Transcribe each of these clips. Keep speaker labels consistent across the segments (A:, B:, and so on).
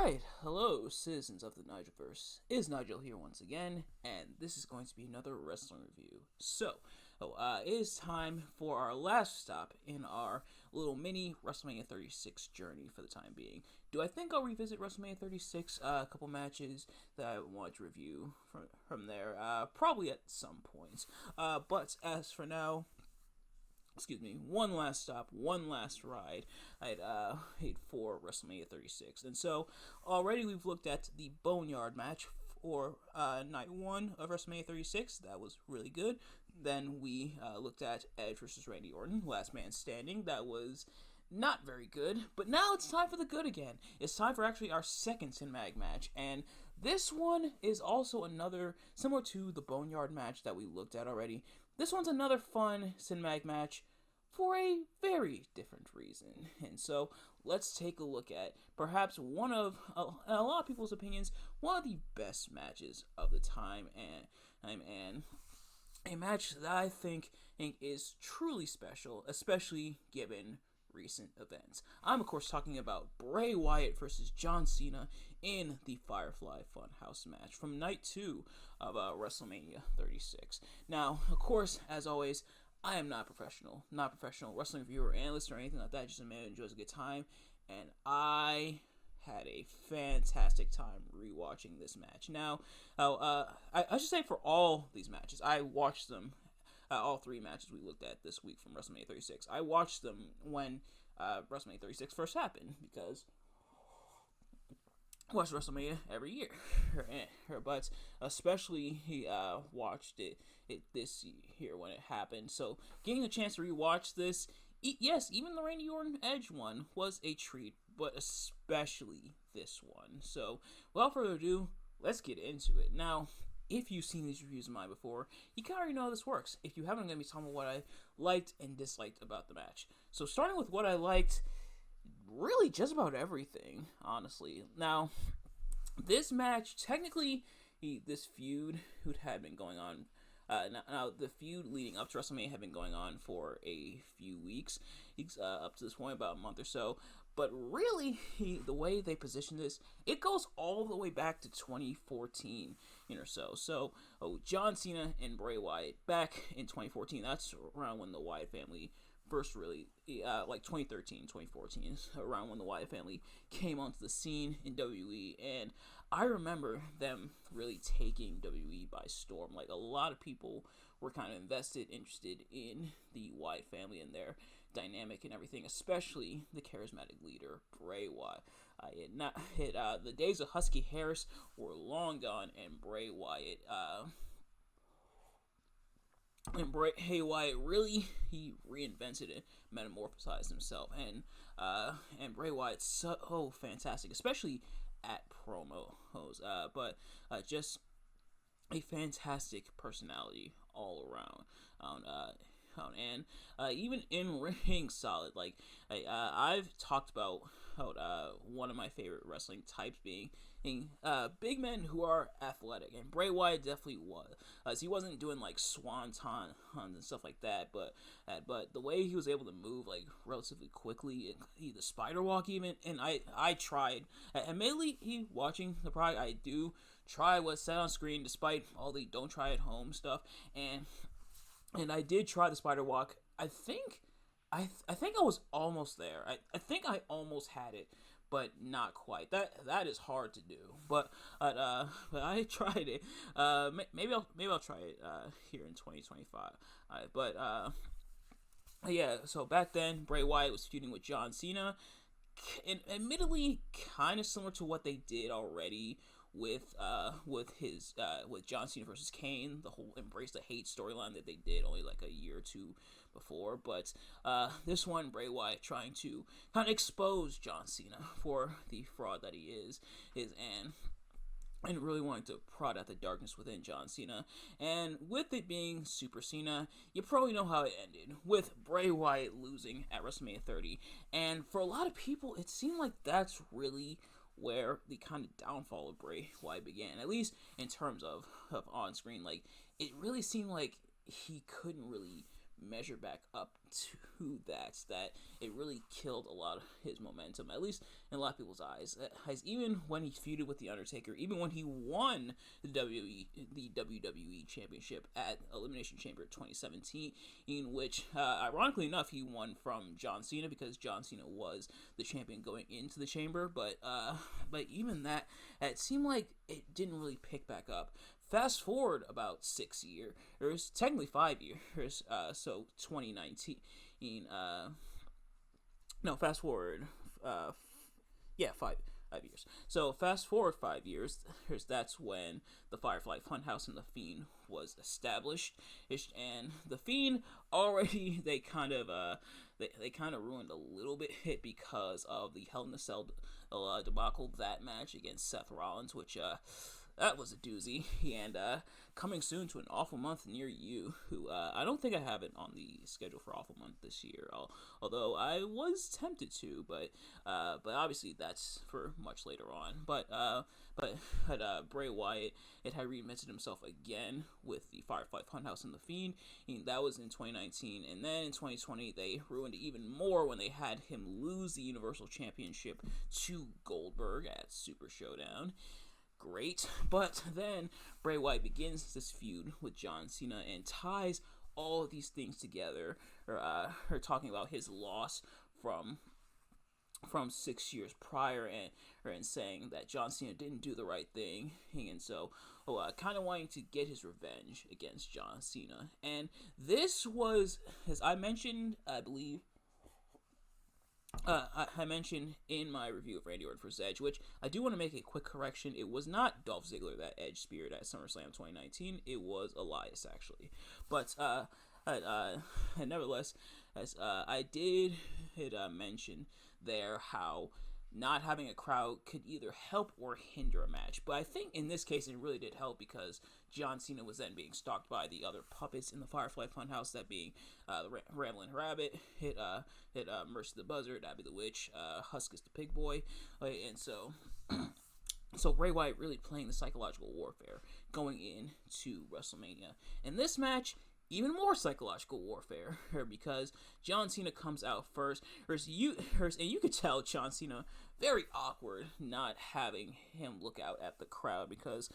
A: Alright, hello citizens of the Nigelverse. Is Nigel here once again, and this is going to be another wrestling review. It is time for our last stop in our little mini WrestleMania 36 journey for the time being. Do I think I'll revisit WrestleMania 36, a couple matches that I want to review from there, probably at some point. But as for now, one last stop, one last ride for WrestleMania 36. And so already we've looked at the Boneyard match for night one of WrestleMania 36. That was really good. Then we looked at Edge versus Randy Orton, Last Man Standing. That was not very good, but now it's time for the good again. It's time for actually our second Sin Mag match, and this one is also another, similar to the Boneyard match that we looked at already. This one's another fun Sin Mag match for a very different reason. And so let's take a look at perhaps one of, in a lot of people's opinions, one of the best matches of the time, and a match that I think is truly special, especially given recent events. I'm of course talking about Bray Wyatt versus John Cena in the Firefly Funhouse match from night 2 of WrestleMania 36. Now, of course, as always, I am not professional wrestling reviewer, analyst, or anything like that. Just a man who enjoys a good time, and I had a fantastic time rewatching this match. Now, I should say for all these matches, I watched them. All three matches we looked at this week from WrestleMania 36. I watched them when WrestleMania 36 first happened, because I watch WrestleMania every year, but especially he watched it this year when it happened. So getting a chance to rewatch this, yes, even the Randy Orton Edge one was a treat, but especially this one. So without further ado, let's get into it. Now, if you've seen these reviews of mine before, you kind of already know how this works. If you haven't, I'm going to be talking about what I liked and disliked about the match. So starting with what I liked, really just about everything, honestly. Now, this match, technically, this feud had been going on. Now, the feud leading up to WrestleMania had been going on for a few weeks, up to this point, about a month or so. But really, the way they positioned this, it goes all the way back to 2014 or so. So, John Cena and Bray Wyatt back in 2014. That's around when the Wyatt family first really, like 2013, 2014, around when the Wyatt family came onto the scene in WWE, and I remember them really taking WWE by storm. Like, a lot of people were kind of interested in the Wyatt family and their dynamic and everything, especially the charismatic leader, Bray Wyatt. The days of Husky Harris were long gone, and Bray Wyatt, Wyatt really, he reinvented and metamorphosized himself, and Bray Wyatt's so fantastic, especially at promos, but just a fantastic personality all around. And even in ring, solid. Like, I've talked about one of my favorite wrestling types being big men who are athletic, and Bray Wyatt definitely was. He wasn't doing like swanton and stuff like that, but the way he was able to move like relatively quickly, and the spider walk even, and I tried. Admittedly, watching the product, I do try what's said on screen, despite all the don't try at home stuff, and I did try the spider walk. I think I was almost there. I think I almost had it, but not quite. That is hard to do. But I tried it. Maybe I'll try it here in 2025. Yeah. So back then, Bray Wyatt was feuding with John Cena, and admittedly, kind of similar to what they did already with John Cena versus Kane, the whole Embrace the Hate storyline that they did only like a year or two before. But this one, Bray Wyatt trying to kind of expose John Cena for the fraud that he is and really wanting to prod out the darkness within John Cena. And with it being Super Cena, you probably know how it ended, with Bray Wyatt losing at WrestleMania 30. And for a lot of people, it seemed like that's really where the kind of downfall of Bray Wyatt began, at least in terms of on screen. Like, it really seemed like he couldn't really measure back up to that it really killed a lot of his momentum, at least in a lot of people's eyes. As even when he feuded with The Undertaker, even when he won the WWE Championship at Elimination Chamber 2017, in which, ironically enough, he won from John Cena because John Cena was the champion going into the Chamber, but even that, it seemed like it didn't really pick back up. Fast forward about 6 years, or it's technically 5 years, so 2019, no, fast forward, 5 years. So fast forward 5 years, that's when the Firefly Funhouse and the Fiend was established, and the Fiend already, they kind of ruined a little bit because of the Hell in a Cell debacle, that match against Seth Rollins, which that was a doozy, and coming soon to an Awful Month near you, who I don't think I have it on the schedule for Awful Month this year, although I was tempted to, but obviously that's for much later on. But Bray Wyatt, it had reinvented himself again with the Firefly Funhouse and the Fiend, and that was in 2019, and then in 2020 they ruined it even more when they had him lose the Universal Championship to Goldberg at Super Showdown. Great, but then Bray Wyatt begins this feud with John Cena and ties all of these things together, or talking about his loss from 6 years prior, and saying that John Cena didn't do the right thing, and so kind of wanting to get his revenge against John Cena. And this was, as I mentioned, I believe, I mentioned in my review of Randy Orton vs. Edge, which I do want to make a quick correction. It was not Dolph Ziggler that Edge speared at SummerSlam 2019. It was Elias, actually. But nevertheless, as I did mention there how not having a crowd could either help or hinder a match. But I think in this case it really did help because John Cena was then being stalked by the other puppets in the Firefly Funhouse, that being the Ramblin' Rabbit, Mercy the Buzzard, Abby the Witch, Huskus the Pig Boy, and so Bray Wyatt really playing the psychological warfare going into WrestleMania. And this match, even more psychological warfare, because John Cena comes out first, and you could tell John Cena very awkward not having him look out at the crowd, because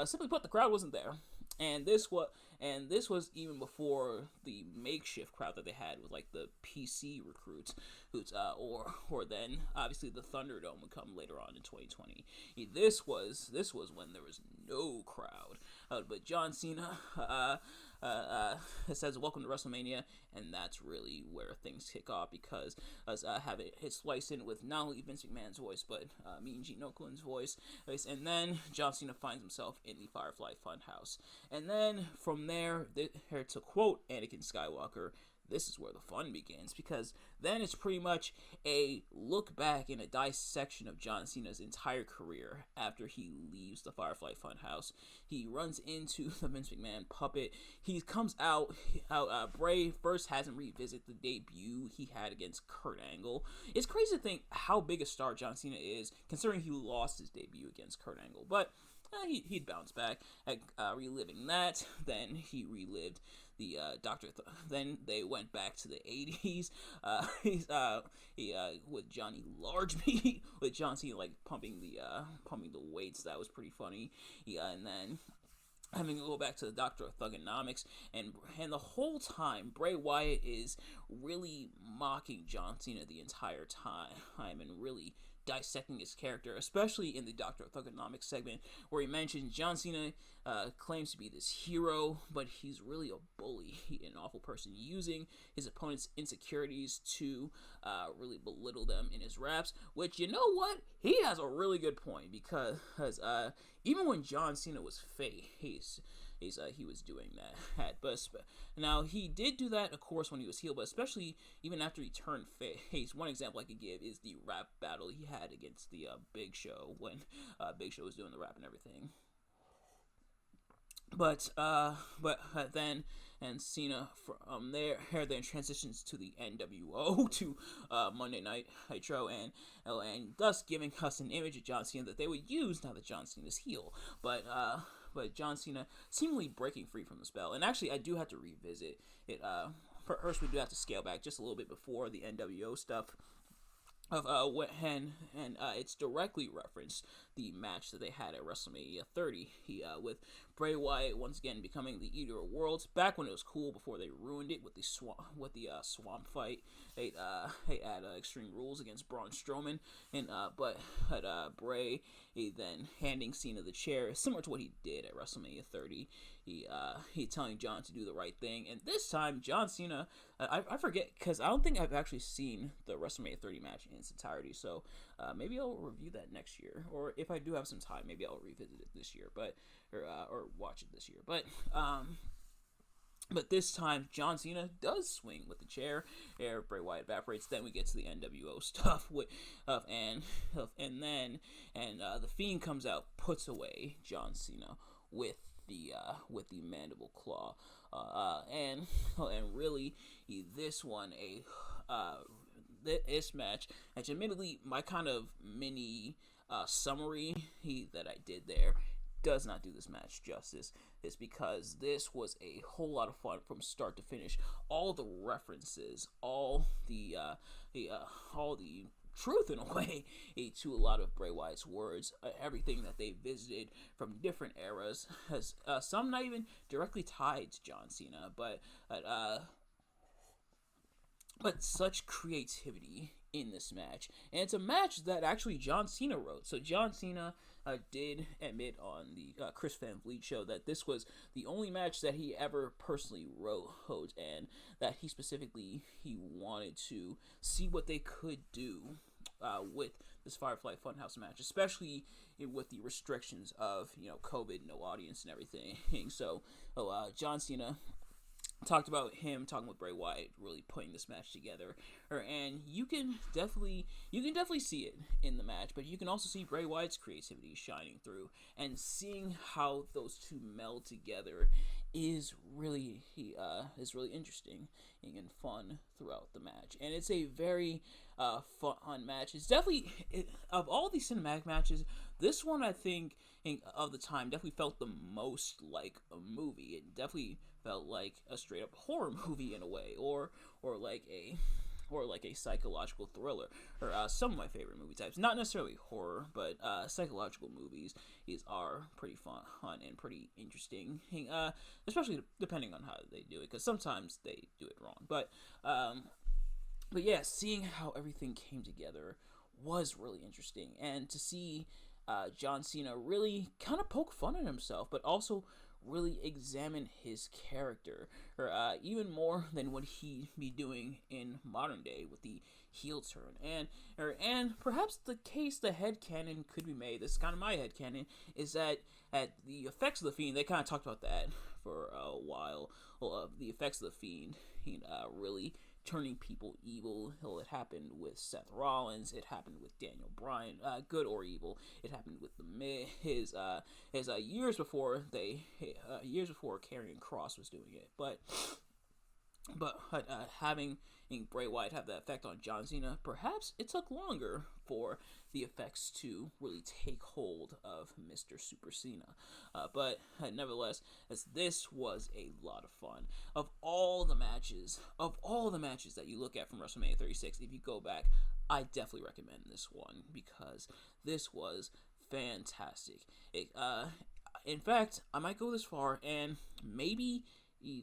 A: simply put, the crowd wasn't there. And this was even before the makeshift crowd that they had with like the PC recruits, or then obviously the Thunderdome would come later on in 2020. This was when there was no crowd, but John Cena says welcome to WrestleMania, and that's really where things kick off, because have it spliced in with not only Vince McMahon's voice but Mean Gene Okerlund's voice, and then John Cena finds himself in the Firefly Funhouse, and then from there, to quote Anakin Skywalker, this is where the fun begins, because then it's pretty much a look back and a dissection of John Cena's entire career after he leaves the Firefly Funhouse. He runs into the Vince McMahon puppet. He comes out. Bray first has him revisit the debut he had against Kurt Angle. It's crazy to think how big a star John Cena is, considering he lost his debut against Kurt Angle. But he'd bounce back at reliving that. Then he relived the then they went back to the 80s. With Johnny Largemeat, with John Cena like pumping the weights. That was pretty funny. And then having to go back to the Doctor of Thugonomics, and the whole time Bray Wyatt is really mocking John Cena the entire time, and really dissecting his character, especially in the Doctor of Thugonomics segment, where he mentions John Cena claims to be this hero, but he's really a bully, an awful person, using his opponent's insecurities to really belittle them in his raps, which, you know what, he has a really good point, because even when John Cena was face, he was doing that. But now he did do that, of course, when he was heel, but especially even after he turned face. One example I could give is the rap battle he had against the Big Show, when Big Show was doing the rap and everything. But then, and Cena from there then transitions to the NWO, to Monday Night Nitro, and thus giving us an image of John Cena that they would use now that John Cena is heel. But John Cena seemingly breaking free from the spell. And actually, I do have to revisit it first we do have to scale back just a little bit before the NWO stuff of it's directly referenced the match that they had at WrestleMania 30. With Bray Wyatt once again becoming the Eater of Worlds, back when it was cool before they ruined it with the swamp fight. They had Extreme Rules against Braun Strowman, and but Bray then handing Cena the chair, similar to what he did at WrestleMania 30. He telling John to do the right thing, and this time John Cena, I forget, because I don't think I've actually seen the WrestleMania 30 match in its entirety, so maybe I'll review that next year, or if I do have some time, maybe I'll revisit it this year, or watch it this year, but this time, John Cena does swing with the chair. Bray Wyatt evaporates. Then we get to the NWO stuff and the Fiend comes out, puts away John Cena with the mandible claw, and really this match, which admittedly my kind of mini summary that I did there does not do this match justice. Is because this was a whole lot of fun from start to finish. All the references, all the truth in a way to a lot of Bray Wyatt's words, everything that they visited from different eras, has some not even directly tied to John Cena, but such creativity in this match. And it's a match that actually John Cena wrote. So John Cena did admit on the Chris Van Vliet show that this was the only match that he ever personally wrote, and that he wanted to see what they could do with this Firefly Funhouse match, especially with the restrictions of COVID, no audience and everything. So John Cena talked about him talking with Bray Wyatt, really putting this match together, and you can definitely see it in the match, but you can also see Bray Wyatt's creativity shining through, and seeing how those two meld together is really interesting and fun throughout the match. And it's a very fun match. It's definitely, of all these cinematic matches, this one I think of the time definitely felt the most like a movie. It definitely felt like a straight up horror movie in a way, or like a psychological thriller, or some of my favorite movie types. Not necessarily horror, but psychological movies are pretty fun and pretty interesting, especially depending on how they do it, because sometimes they do it wrong. But yeah, seeing how everything came together was really interesting, and to see John Cena really kind of poke fun at himself, but also really examine his character, or even more than what he'd be doing in modern day with the heel turn. And perhaps the headcanon could be made, this is kind of my headcanon, is that at the effects of the Fiend, they kind of talked about that for a while, the effects of the Fiend really turning people evil. It happened with Seth Rollins. It happened with Daniel Bryan, good or evil. It happened with the Miz. Years before Karrion Kross was doing it. But having Bray Wyatt have that effect on John Cena, perhaps it took longer for the effects to really take hold of Mr. Super Cena. But nevertheless, as this was a lot of fun. Of all the matches that you look at from WrestleMania 36, if you go back, I definitely recommend this one, because this was fantastic. In fact, I might go this far, and maybe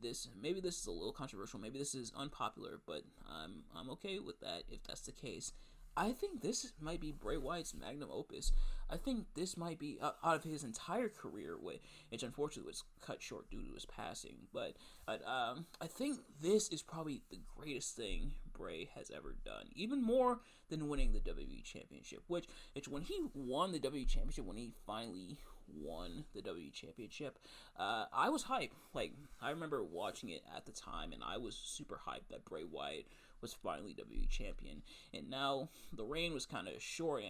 A: this is a little controversial, maybe this is unpopular, but I'm okay with that if that's the case. I think this might be Bray Wyatt's magnum opus. I think this might be out of his entire career, which unfortunately was cut short due to his passing. But I think this is probably the greatest thing Bray has ever done, even more than winning the WWE Championship. Which when he won the WWE Championship, when he finally won the WWE Championship, I was hyped. Like, I remember watching it at the time, and I was super hyped that Bray Wyatt was finally WWE champion. And now the reign was kind of short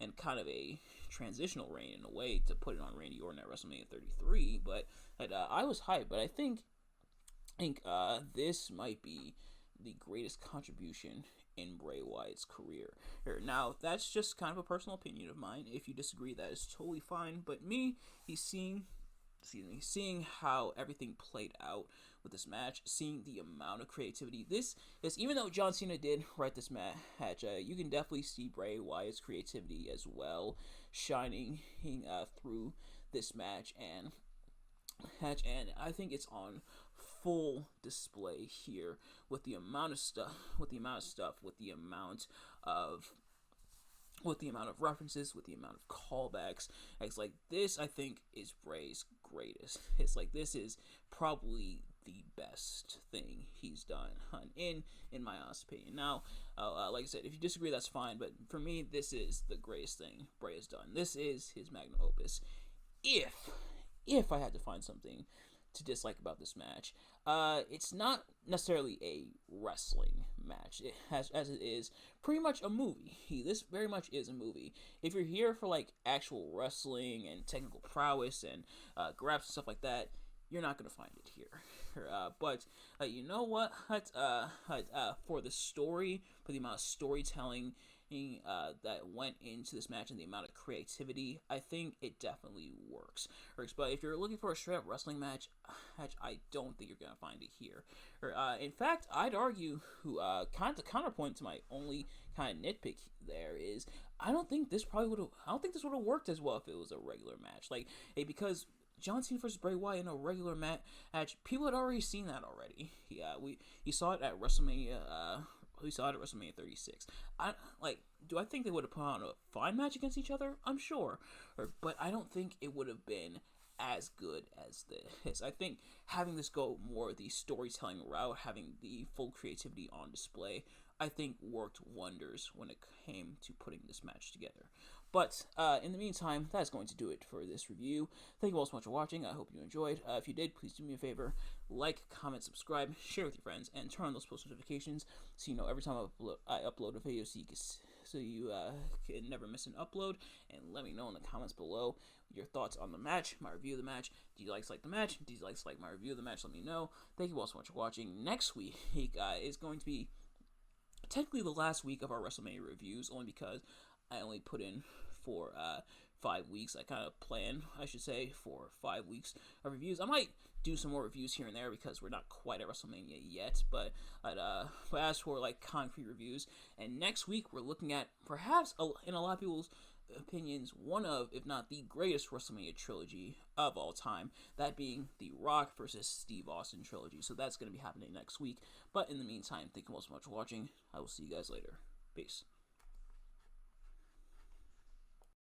A: and kind of a transitional reign in a way, to put it on Randy Orton at WrestleMania 33. But I was hyped. But I think this might be the greatest contribution in Bray Wyatt's career. Now, that's just kind of a personal opinion of mine. If you disagree, that is totally fine. But me, he's seeing seeing how everything played out with this match, seeing the amount of creativity. This is, even though John Cena did write this match, you can definitely see Bray Wyatt's creativity as well shining through this match, and I think it's on full display here with the amount of stuff, with the amount of references, with the amount of callbacks. It's like this, I think, is Bray's greatest. It's like this is probably the best thing he's done, in my honest opinion. Now, like I said, if you disagree, that's fine. But for me, this is the greatest thing Bray has done. This is his magnum opus. If I had to find something to dislike about this match, it's not necessarily a wrestling match. It has, as it is pretty much a movie. This very much is a movie. If you're here for like actual wrestling and technical prowess and grabs and stuff like that, you're not gonna find it here. But you know what? For the story, for the amount of storytelling that went into this match and the amount of creativity, I think it definitely works. But if you're looking for a straight up wrestling match, I don't think you're gonna find it here. In fact, I'd argue, kind of the counterpoint to my only kind of nitpick there is, I don't think this would have worked as well if it was a regular match. Like, because John Cena versus Bray Wyatt in a regular match, people had already seen that already. We saw it at WrestleMania. We saw it at WrestleMania 36. Do I think they would have put on a fine match against each other? I'm sure, but I don't think it would have been as good as this. I think having this go more the storytelling route, having the full creativity on display, I think worked wonders when it came to putting this match together. But in the meantime, that's going to do it for this review. Thank you all so much for watching. I hope you enjoyed. If you did, please do me a favor. Like, comment, subscribe, share with your friends, and turn on those post notifications so you know every time I upload a video, so you can never miss an upload. And let me know in the comments below your thoughts on the match, my review of the match. Do you like the match? Do you like my review of the match? Let me know. Thank you all so much for watching. Next week is going to be technically the last week of our WrestleMania reviews, only because I only put in for 5 weeks. I kind of plan, I should say, for 5 weeks of reviews. I might do some more reviews here and there because we're not quite at WrestleMania yet, but as for like concrete reviews, and next week we're looking at perhaps, in a lot of people's opinions, one of, if not the greatest WrestleMania trilogy of all time, that being the Rock versus Steve Austin trilogy. So that's going to be happening next week. But in the meantime, thank you all so much for watching. I will see you guys later. Peace.